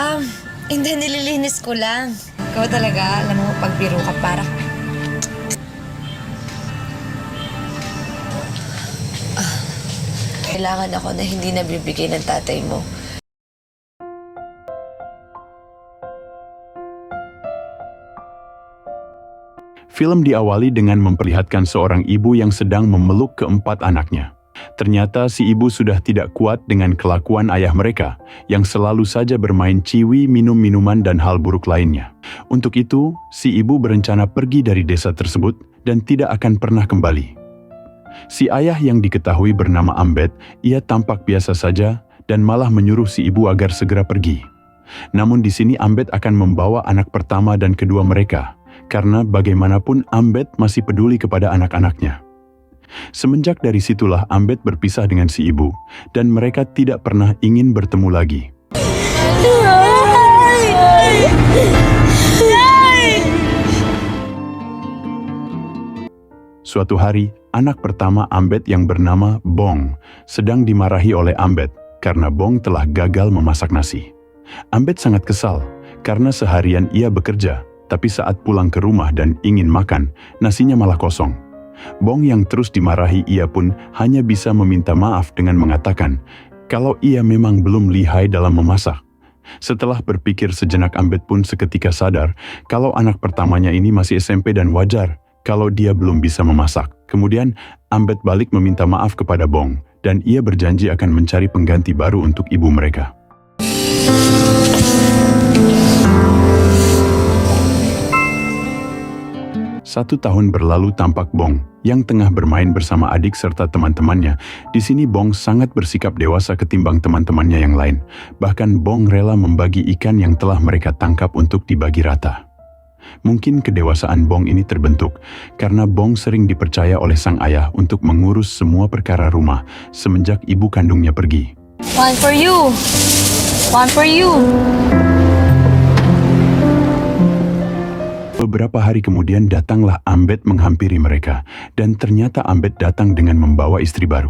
Um, Hindi, nililinis ko lang. Ikaw talaga, alam mo, pagbiro ka para. Kailangan ako na hindi nabibigay ng tatay mo. Film diawali dengan memperlihatkan seorang ibu yang sedang memeluk keempat anaknya. Ternyata si ibu sudah tidak kuat dengan kelakuan ayah mereka yang selalu saja bermain ciwi, minum minuman dan hal buruk lainnya. Untuk itu, si ibu berencana pergi dari desa tersebut dan tidak akan pernah kembali. Si ayah yang diketahui bernama Ambet, ia tampak biasa saja dan malah menyuruh si ibu agar segera pergi. Namun di sini Ambet akan membawa anak pertama dan kedua mereka, karena bagaimanapun Ambet masih peduli kepada anak-anaknya. Semenjak dari situlah Ambet berpisah dengan si ibu, dan mereka tidak pernah ingin bertemu lagi. Suatu hari, anak pertama Ambet yang bernama Bong sedang dimarahi oleh Ambet karena Bong telah gagal memasak nasi. Ambet sangat kesal karena seharian ia bekerja, tapi saat pulang ke rumah dan ingin makan, nasinya malah kosong. Bong yang terus dimarahi ia pun hanya bisa meminta maaf dengan mengatakan kalau ia memang belum lihai dalam memasak. Setelah berpikir sejenak Ambet pun seketika sadar kalau anak pertamanya ini masih SMP dan wajar kalau dia belum bisa memasak. Kemudian Ambet balik meminta maaf kepada Bong dan ia berjanji akan mencari pengganti baru untuk ibu mereka. Satu tahun berlalu tampak Bong yang tengah bermain bersama adik serta teman-temannya. Di sini Bong sangat bersikap dewasa ketimbang teman-temannya yang lain. Bahkan Bong rela membagi ikan yang telah mereka tangkap untuk dibagi rata. Mungkin kedewasaan Bong ini terbentuk karena Bong sering dipercaya oleh sang ayah untuk mengurus semua perkara rumah semenjak ibu kandungnya pergi. One for you. One for you. Beberapa hari kemudian datanglah Ambet menghampiri mereka, dan ternyata Ambet datang dengan membawa istri baru.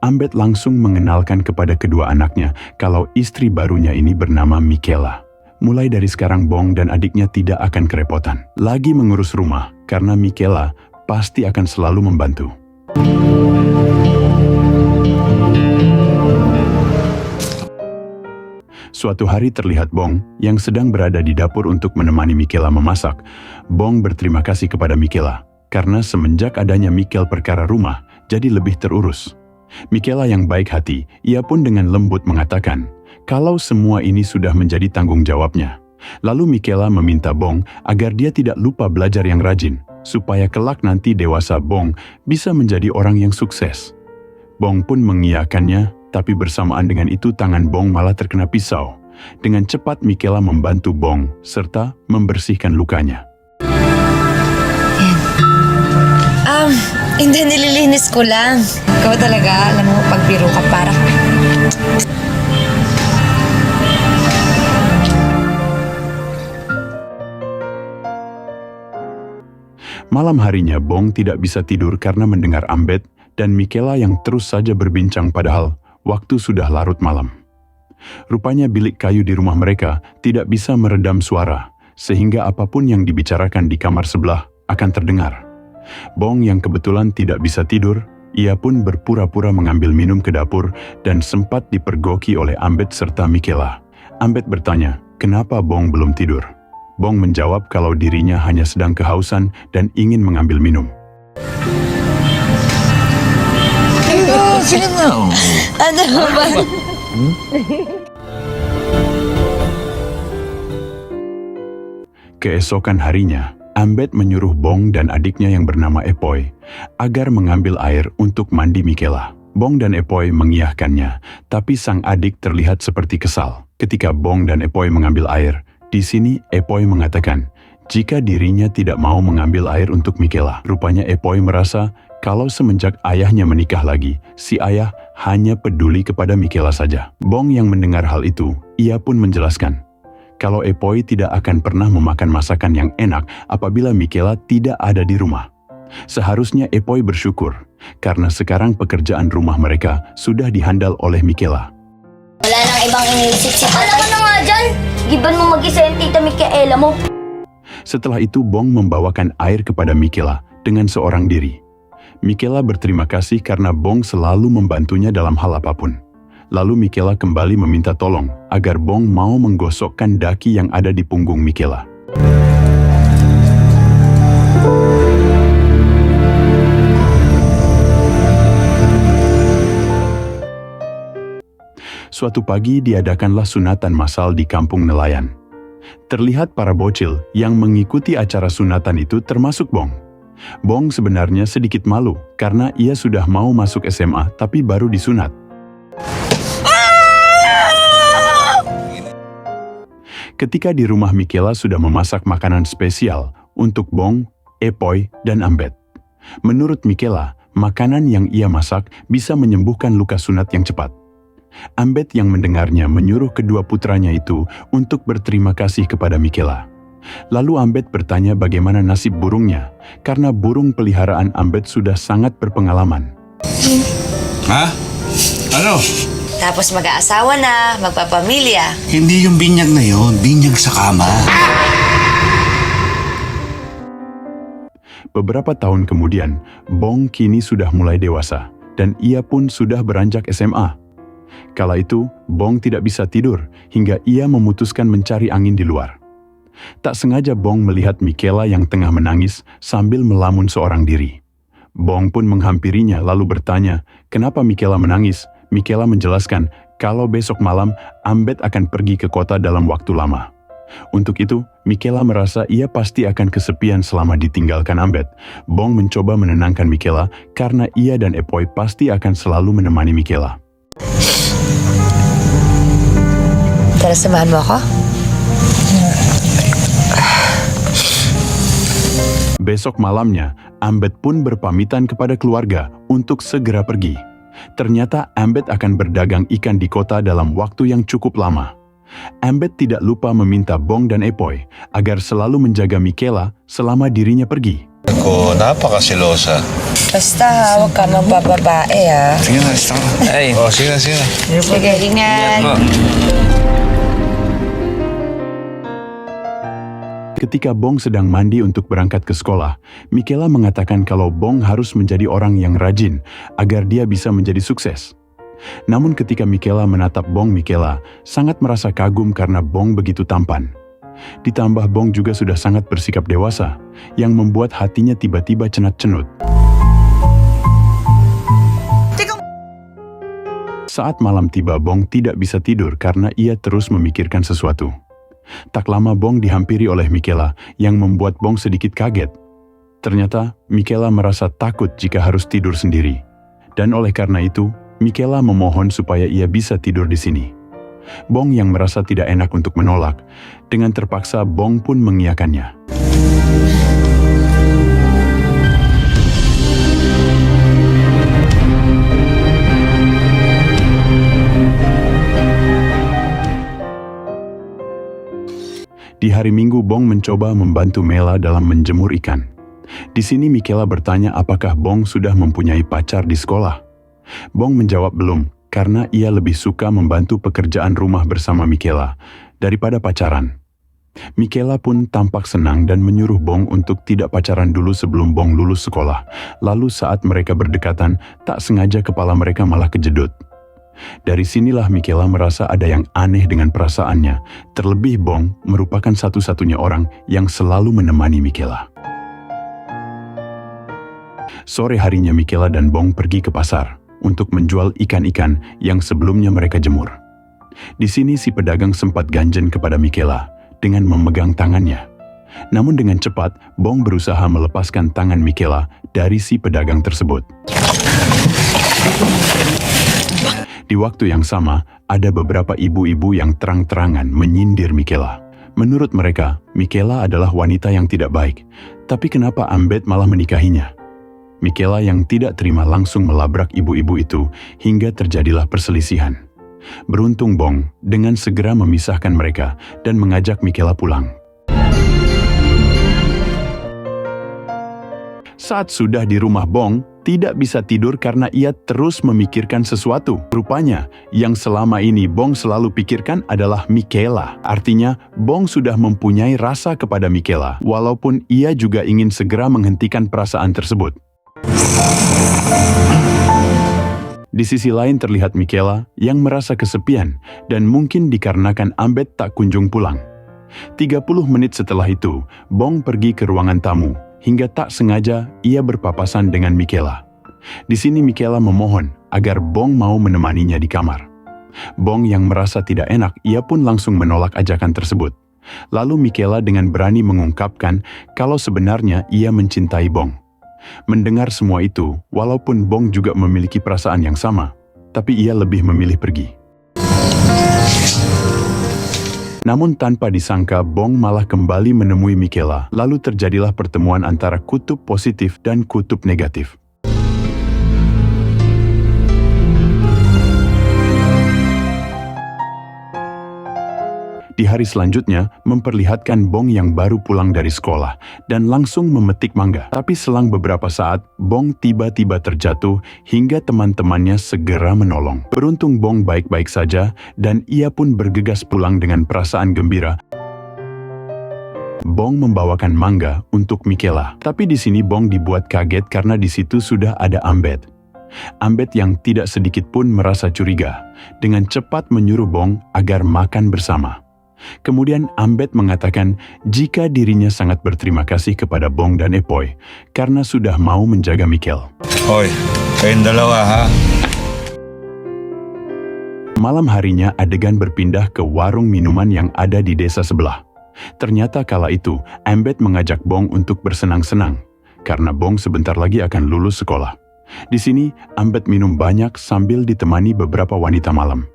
Ambet langsung mengenalkan kepada kedua anaknya kalau istri barunya ini bernama Mikela. Mulai dari sekarang Bong dan adiknya tidak akan kerepotan lagi mengurus rumah, karena Mikela pasti akan selalu membantu. Suatu hari terlihat Bong yang sedang berada di dapur untuk menemani Mikela memasak. Bong berterima kasih kepada Mikela karena semenjak adanya Mikel perkara rumah jadi lebih terurus. Mikela yang baik hati, ia pun dengan lembut mengatakan kalau semua ini sudah menjadi tanggung jawabnya. Lalu Mikela meminta Bong agar dia tidak lupa belajar yang rajin, supaya kelak nanti dewasa Bong bisa menjadi orang yang sukses. Bong pun mengiyakannya. Tapi bersamaan dengan itu tangan Bong malah terkena pisau. Dengan cepat Mikela membantu Bong serta membersihkan lukanya. Hindi, nililinis ko lang. Ikaw talaga, alam mo, pagbiro ka para. Malam harinya Bong tidak bisa tidur karena mendengar Ambet dan Mikela yang terus saja berbincang padahal waktu sudah larut malam. Rupanya bilik kayu di rumah mereka tidak bisa meredam suara, sehingga apapun yang dibicarakan di kamar sebelah akan terdengar. Bong yang kebetulan tidak bisa tidur, ia pun berpura-pura mengambil minum ke dapur dan sempat dipergoki oleh Ambet serta Mikela. Ambet bertanya, kenapa Bong belum tidur? Bong menjawab kalau dirinya hanya sedang kehausan dan ingin mengambil minum. Ano ba? Keesokan harinya, Ambet menyuruh Bong dan adiknya yang bernama Epoy agar mengambil air untuk mandi Mikela. Bong dan Epoy mengiyahkannya, tapi sang adik terlihat seperti kesal. Ketika Bong dan Epoy mengambil air, di sini Epoy mengatakan jika dirinya tidak mau mengambil air untuk Mikela. Rupanya Epoy merasa kalau semenjak ayahnya menikah lagi, si ayah hanya peduli kepada Mikela saja. Bong yang mendengar hal itu, ia pun menjelaskan kalau Epoy tidak akan pernah memakan masakan yang enak apabila Mikela tidak ada di rumah. Seharusnya Epoy bersyukur, karena sekarang pekerjaan rumah mereka sudah dihandal oleh Mikela. Wala nang ibang iniisip si tatay. Ano ka na nga dyan? giban mo mag-isa yung tita Micaela mo. Setelah itu Bong membawakan air kepada Michaela dengan seorang diri. Michaela berterima kasih karena Bong selalu membantunya dalam hal apapun. Lalu Michaela kembali meminta tolong agar Bong mau menggosokkan daki yang ada di punggung Michaela. Suatu pagi diadakanlah sunatan massal di kampung nelayan. Terlihat para bocil yang mengikuti acara sunatan itu termasuk Bong. Bong sebenarnya sedikit malu karena ia sudah mau masuk SMA tapi baru disunat. Ketika di rumah Michaela sudah memasak makanan spesial untuk Bong, Epoy, dan Ambet. Menurut Michaela, makanan yang ia masak bisa menyembuhkan luka sunat yang cepat. Ambet yang mendengarnya menyuruh kedua putranya itu untuk berterima kasih kepada Michaela. Lalu Ambet bertanya bagaimana nasib burungnya, karena burung peliharaan Ambet sudah sangat berpengalaman. Ha? Ano? Tapos mag-aasawa na, magpapamilya. Hindi yung binyag na yon, binyag sa kama. Beberapa tahun kemudian, Bong kini sudah mulai dewasa, dan ia pun sudah beranjak SMA. Kala itu, Bong tidak bisa tidur, hingga ia memutuskan mencari angin di luar. Tak sengaja Bong melihat Michaela yang tengah menangis sambil melamun seorang diri. Bong pun menghampirinya lalu bertanya, kenapa Michaela menangis? Michaela menjelaskan kalau besok malam Ambet akan pergi ke kota dalam waktu lama. Untuk itu, Michaela merasa ia pasti akan kesepian selama ditinggalkan Ambet. Bong mencoba menenangkan Michaela karena ia dan Epoy pasti akan selalu menemani Michaela. Terus samahan mo ako? Besok malamnya, Ambet pun berpamitan kepada keluarga untuk segera pergi. Ternyata Ambet akan berdagang ikan di kota dalam waktu yang cukup lama. Ambet tidak lupa meminta Bong dan Epoy agar selalu menjaga Michaela selama dirinya pergi. Ako, napakasilosa. Basta huwag ka magbababae ha. Sige na, stop. Ay. Oh, sige na, sige na. Sige, ingat. Ketika Bong sedang mandi untuk berangkat ke sekolah, Michaela mengatakan kalau Bong harus menjadi orang yang rajin agar dia bisa menjadi sukses. Namun ketika Michaela menatap Bong, Michaela sangat merasa kagum karena Bong begitu tampan. Ditambah Bong juga sudah sangat bersikap dewasa, yang membuat hatinya tiba-tiba cenat-cenut. Saat malam tiba, Bong tidak bisa tidur karena ia terus memikirkan sesuatu. Tak lama Bong dihampiri oleh Michaela yang membuat Bong sedikit kaget. Ternyata Michaela merasa takut jika harus tidur sendiri. Dan oleh karena itu, Michaela memohon supaya ia bisa tidur di sini. Bong yang merasa tidak enak untuk menolak, dengan terpaksa Bong pun mengiyakannya. Di hari Minggu, Bong mencoba membantu Mela dalam menjemur ikan. Di sini Michaela bertanya apakah Bong sudah mempunyai pacar di sekolah. Bong menjawab belum, karena ia lebih suka membantu pekerjaan rumah bersama Michaela daripada pacaran. Michaela pun tampak senang dan menyuruh Bong untuk tidak pacaran dulu sebelum Bong lulus sekolah. Lalu saat mereka berdekatan, tak sengaja kepala mereka malah kejedut. Dari sinilah Michaela merasa ada yang aneh dengan perasaannya, terlebih Bong merupakan satu-satunya orang yang selalu menemani Michaela. Sore harinya Michaela dan Bong pergi ke pasar untuk menjual ikan-ikan yang sebelumnya mereka jemur. Di sini si pedagang sempat ganjen kepada Michaela dengan memegang tangannya. Namun dengan cepat, Bong berusaha melepaskan tangan Michaela dari si pedagang tersebut. Di waktu yang sama, ada beberapa ibu-ibu yang terang-terangan menyindir Michaela. Menurut mereka, Michaela adalah wanita yang tidak baik. Tapi kenapa Ambet malah menikahinya? Michaela yang tidak terima langsung melabrak ibu-ibu itu hingga terjadilah perselisihan. Beruntung Bong dengan segera memisahkan mereka dan mengajak Michaela pulang. Saat sudah di rumah Bong, tidak bisa tidur karena ia terus memikirkan sesuatu. Rupanya, yang selama ini Bong selalu pikirkan adalah Michaela. Artinya, Bong sudah mempunyai rasa kepada Michaela, walaupun ia juga ingin segera menghentikan perasaan tersebut. Di sisi lain terlihat Michaela yang merasa kesepian dan mungkin dikarenakan Ambed tak kunjung pulang. 30 menit setelah itu, Bong pergi ke ruangan tamu. Hingga tak sengaja ia berpapasan dengan Michaela. Di sini Michaela memohon agar Bong mau menemaninya di kamar. Bong yang merasa tidak enak, ia pun langsung menolak ajakan tersebut. Lalu Michaela dengan berani mengungkapkan kalau sebenarnya ia mencintai Bong. Mendengar semua itu, walaupun Bong juga memiliki perasaan yang sama, tapi ia lebih memilih pergi. Namun tanpa disangka, Bong malah kembali menemui Michaela. Lalu terjadilah pertemuan antara kutub positif dan kutub negatif. Di hari selanjutnya, memperlihatkan Bong yang baru pulang dari sekolah dan langsung memetik mangga. Tapi selang beberapa saat, Bong tiba-tiba terjatuh hingga teman-temannya segera menolong. Beruntung Bong baik-baik saja dan ia pun bergegas pulang dengan perasaan gembira. Bong membawakan mangga untuk Michaela. Tapi di sini Bong dibuat kaget karena di situ sudah ada Ambed. Ambed yang tidak sedikit pun merasa curiga, dengan cepat menyuruh Bong agar makan bersama. Kemudian Ambed mengatakan jika dirinya sangat berterima kasih kepada Bong dan Epoy karena sudah mau menjaga Mikel. Hoy, kayong dalawa ha? Malam harinya adegan berpindah ke warung minuman yang ada di desa sebelah. Ternyata kala itu Ambed mengajak Bong untuk bersenang-senang karena Bong sebentar lagi akan lulus sekolah. Di sini Ambed minum banyak sambil ditemani beberapa wanita malam.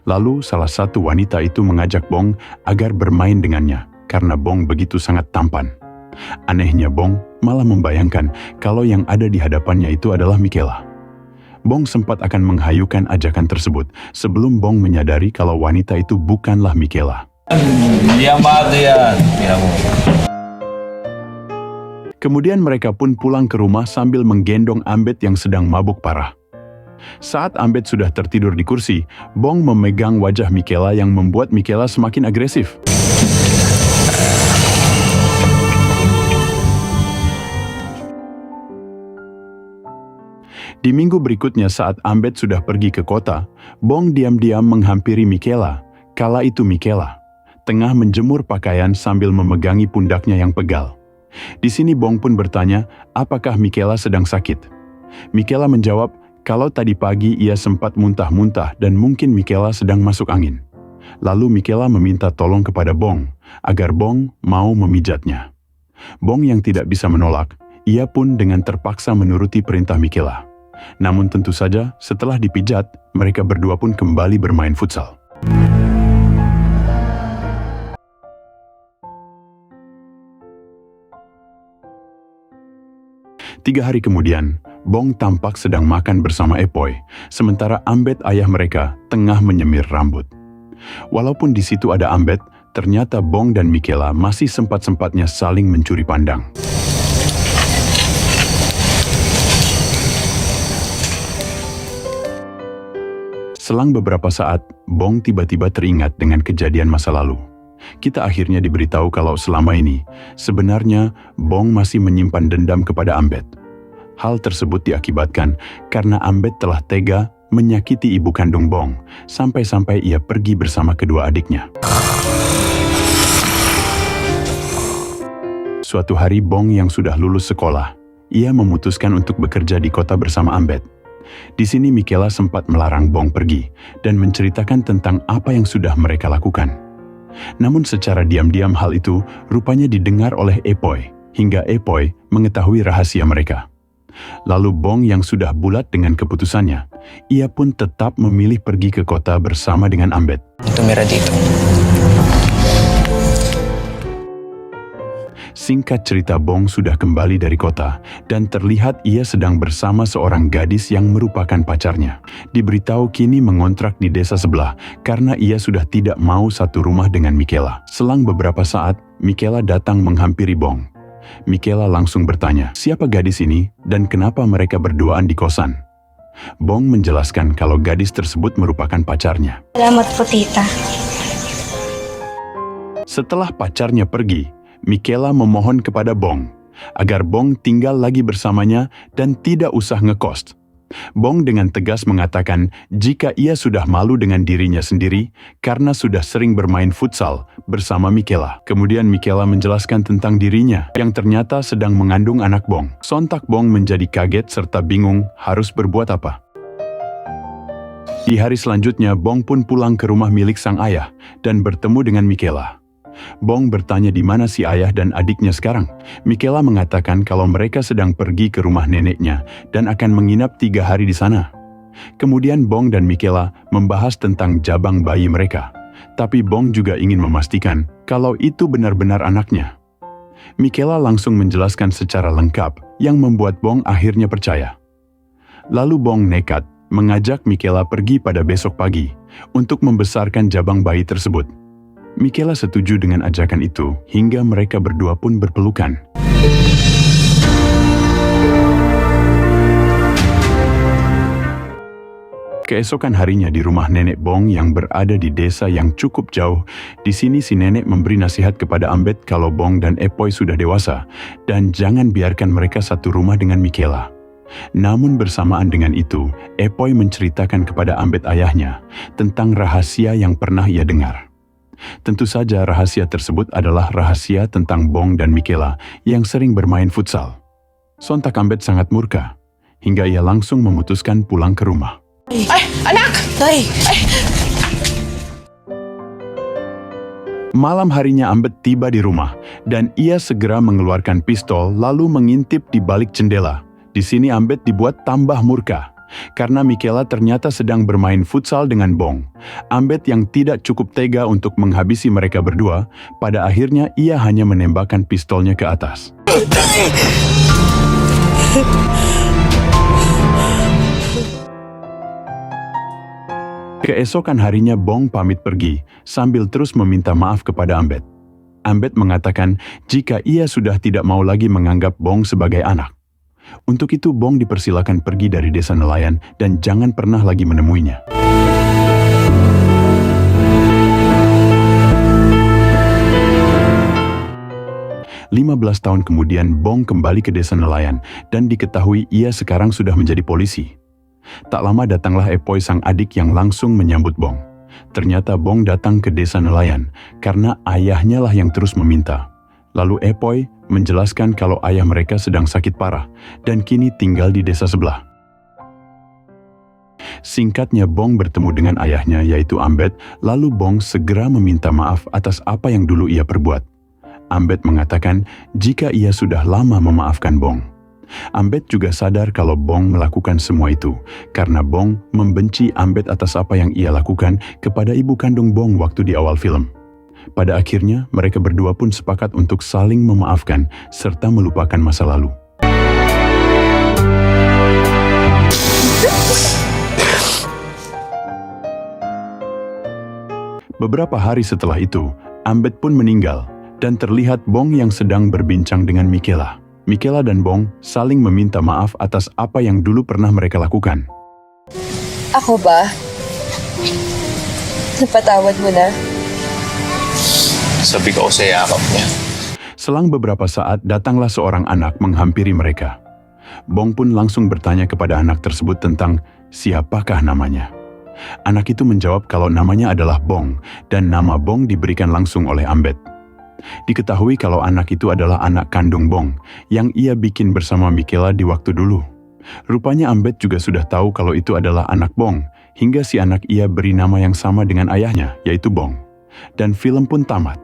Lalu salah satu wanita itu mengajak Bong agar bermain dengannya karena Bong begitu sangat tampan. Anehnya Bong malah membayangkan kalau yang ada di hadapannya itu adalah Michaela. Bong sempat akan menghayukan ajakan tersebut sebelum Bong menyadari kalau wanita itu bukanlah Michaela. Yang mati yan. Kemudian mereka pun pulang ke rumah sambil menggendong Ambed yang sedang mabuk parah. Saat Ambed sudah tertidur di kursi, Bong memegang wajah Michaela yang membuat Michaela semakin agresif. Di minggu berikutnya saat Ambed sudah pergi ke kota, Bong diam-diam menghampiri Michaela. Kala itu Michaela tengah menjemur pakaian sambil memegangi pundaknya yang pegal. Di sini Bong pun bertanya apakah Michaela sedang sakit. Michaela menjawab kalau tadi pagi ia sempat muntah-muntah dan mungkin Michaela sedang masuk angin. Lalu Michaela meminta tolong kepada Bong agar Bong mau memijatnya. Bong yang tidak bisa menolak, ia pun dengan terpaksa menuruti perintah Michaela. Namun tentu saja setelah dipijat, mereka berdua pun kembali bermain futsal. Tiga hari kemudian, Bong tampak sedang makan bersama Epoy, sementara Ambed ayah mereka tengah menyemir rambut. Walaupun di situ ada Ambed, ternyata Bong dan Michaela masih sempat-sempatnya saling mencuri pandang. Selang beberapa saat, Bong tiba-tiba teringat dengan kejadian masa lalu. Kita akhirnya diberitahu kalau selama ini, sebenarnya Bong masih menyimpan dendam kepada Ambed. Hal tersebut diakibatkan karena Ambed telah tega menyakiti ibu kandung Bong, sampai-sampai ia pergi bersama kedua adiknya. Suatu hari Bong yang sudah lulus sekolah, ia memutuskan untuk bekerja di kota bersama Ambed. Di sini Michaela sempat melarang Bong pergi dan menceritakan tentang apa yang sudah mereka lakukan. Namun secara diam-diam hal itu rupanya didengar oleh Epoy, hingga Epoy mengetahui rahasia mereka. Lalu Bong yang sudah bulat dengan keputusannya, ia pun tetap memilih pergi ke kota bersama dengan Ambed. Tumira dito. Singkat cerita, Bong sudah kembali dari kota dan terlihat ia sedang bersama seorang gadis yang merupakan pacarnya. Diberitahu kini mengontrak di desa sebelah karena ia sudah tidak mau satu rumah dengan Michaela. Selang beberapa saat, Michaela datang menghampiri Bong. Michaela langsung bertanya, siapa gadis ini dan kenapa mereka berduaan di kosan. Bong menjelaskan kalau gadis tersebut merupakan pacarnya. Salamat po, tita. Setelah pacarnya pergi, Michaela memohon kepada Bong agar Bong tinggal lagi bersamanya dan tidak usah ngekos. Bong dengan tegas mengatakan jika ia sudah malu dengan dirinya sendiri karena sudah sering bermain futsal bersama Michaela. Kemudian Michaela menjelaskan tentang dirinya yang ternyata sedang mengandung anak Bong. Sontak Bong menjadi kaget serta bingung harus berbuat apa. Di hari selanjutnya, Bong pun pulang ke rumah milik sang ayah dan bertemu dengan Michaela. Bong bertanya di mana si ayah dan adiknya sekarang. Michaela mengatakan kalau mereka sedang pergi ke rumah neneknya dan akan menginap 3 hari di sana. Kemudian Bong dan Michaela membahas tentang jabang bayi mereka. Tapi Bong juga ingin memastikan kalau itu benar-benar anaknya. Michaela langsung menjelaskan secara lengkap yang membuat Bong akhirnya percaya. Lalu Bong nekat mengajak Michaela pergi pada besok pagi untuk membesarkan jabang bayi tersebut. Michaela setuju dengan ajakan itu hingga mereka berdua pun berpelukan. Keesokan harinya di rumah nenek Bong yang berada di desa yang cukup jauh, di sini si nenek memberi nasihat kepada Ambet kalau Bong dan Epoy sudah dewasa dan jangan biarkan mereka satu rumah dengan Michaela. Namun bersamaan dengan itu, Epoy menceritakan kepada Ambet ayahnya tentang rahasia yang pernah ia dengar. Tentu saja rahasia tersebut adalah rahasia tentang Bong dan Michaela yang sering bermain futsal. Sontak Ambet sangat murka, hingga ia langsung memutuskan pulang ke rumah. Anak! Tay! Malam harinya Ambet tiba di rumah, dan ia segera mengeluarkan pistol lalu mengintip di balik jendela. Di sini Ambet dibuat tambah murka, karena Michaela ternyata sedang bermain futsal dengan Bong. Ambet yang tidak cukup tega untuk menghabisi mereka berdua, pada akhirnya ia hanya menembakkan pistolnya ke atas. Keesokan harinya Bong pamit pergi, sambil terus meminta maaf kepada Ambet. Ambet mengatakan jika ia sudah tidak mau lagi menganggap Bong sebagai anak. Untuk itu Bong dipersilakan pergi dari desa nelayan dan jangan pernah lagi menemuinya. Lima belas tahun kemudian Bong kembali ke desa nelayan dan diketahui ia sekarang sudah menjadi polisi. Tak lama datanglah Epoy sang adik yang langsung menyambut Bong. Ternyata Bong datang ke desa nelayan karena ayahnya lah yang terus meminta. Lalu Epoy menjelaskan kalau ayah mereka sedang sakit parah dan kini tinggal di desa sebelah. Singkatnya Bong bertemu dengan ayahnya yaitu Ambet, lalu Bong segera meminta maaf atas apa yang dulu ia perbuat. Ambet mengatakan jika ia sudah lama memaafkan Bong. Ambet juga sadar kalau Bong melakukan semua itu karena Bong membenci Ambet atas apa yang ia lakukan kepada ibu kandung Bong waktu di awal film. Pada akhirnya, mereka berdua pun sepakat untuk saling memaafkan serta melupakan masa lalu. Beberapa hari setelah itu, Ambet pun meninggal dan terlihat Bong yang sedang berbincang dengan Michaela. Michaela dan Bong saling meminta maaf atas apa yang dulu pernah mereka lakukan. Ako ba? Napatawad mo na? Sabi ko sa yakap niya. Selang beberapa saat, datanglah seorang anak menghampiri mereka. Bong pun langsung bertanya kepada anak tersebut tentang siapakah namanya. Anak itu menjawab kalau namanya adalah Bong, dan nama Bong diberikan langsung oleh Ambet. Diketahui kalau anak itu adalah anak kandung Bong, yang ia bikin bersama Michaela di waktu dulu. Rupanya Ambet juga sudah tahu kalau itu adalah anak Bong, hingga si anak ia beri nama yang sama dengan ayahnya, yaitu Bong. Dan film pun tamat.